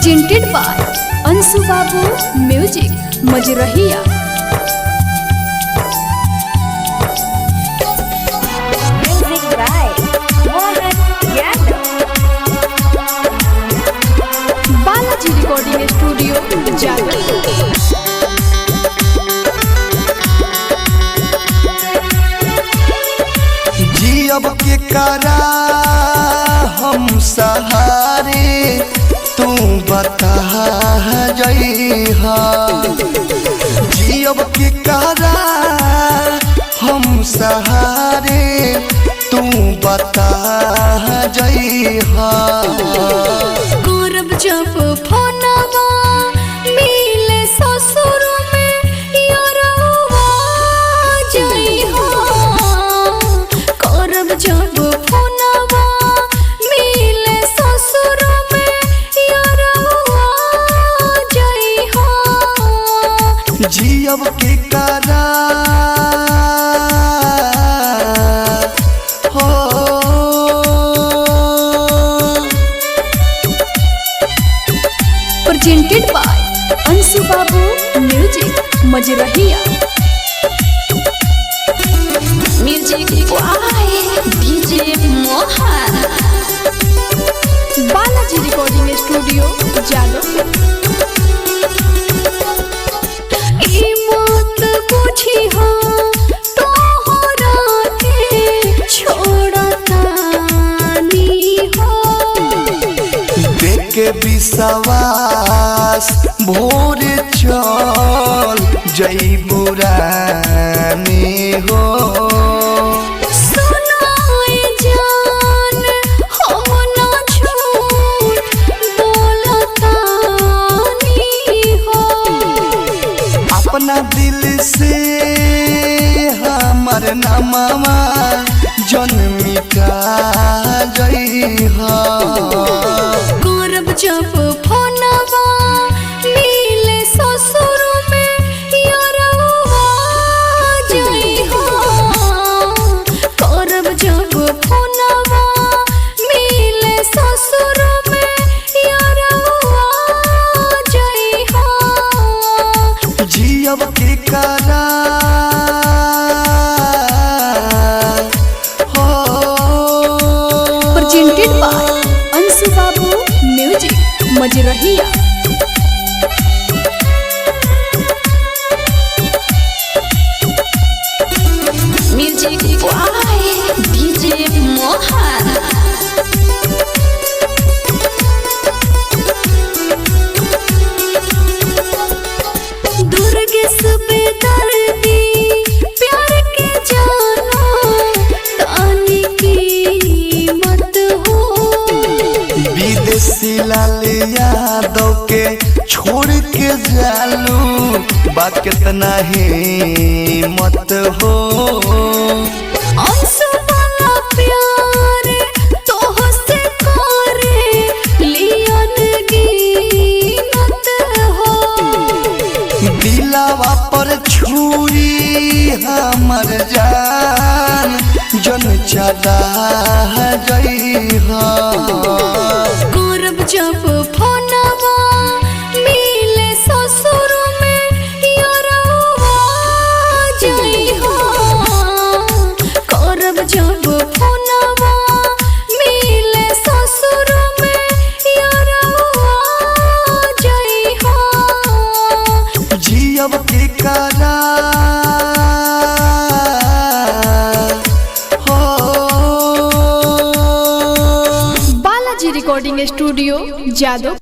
presented by Anshu Babu Music Majrahiya। Music by Mohan Yadav। Balaji recording studio Jadav. जियब के करा हम सहारे तू बता जइहा। जियब के करा हम सहारे तू बता जइहा। करब जब फोनवा मिले ससुर में यारवा जइहा। करब जब फोनवा मिले ससुर में यारवा जइहा। जियब के करा हो presented by Anshu Babu Music Majrahiya। Music by DJ Mohan। Balaji recording studio Jadav. ई मत पूछी हो तोहरा के छोड़तानी हो। देख के विश्वास भोर चल जइबू रानी हो। सुनाए जान हम ना झूठ बोलतानी हो। अपना दिल से हमर नामवा जन मिटा जइहा। करब जब फोनवा मिले ससुर में यारवा जइहा। करब जब फोनवा मिले ससुर में यारवा जइहा। जियब के करा हो presented by Anshu Babu Music Majrahiya। Music by DJ Mohan। Durgesh बेदर्दी प्यार के जानो तानी की मत हो। विदेशी लाल यादव के छोड़ के जालू बा कितना ही मत हो। अंशु वाला प्यार तोहसे करे लियन गिनत हो। दिलावा पर छुरी हमर जान जन चला जइहा। करब जब फोनवा मिले ससुर में यारवा जइहा। करब जब फोनवा मिले ससुर में यारवा जइहा। जियब के करा हो बालाजी रिकॉर्डिंग स्टूडियो जादव।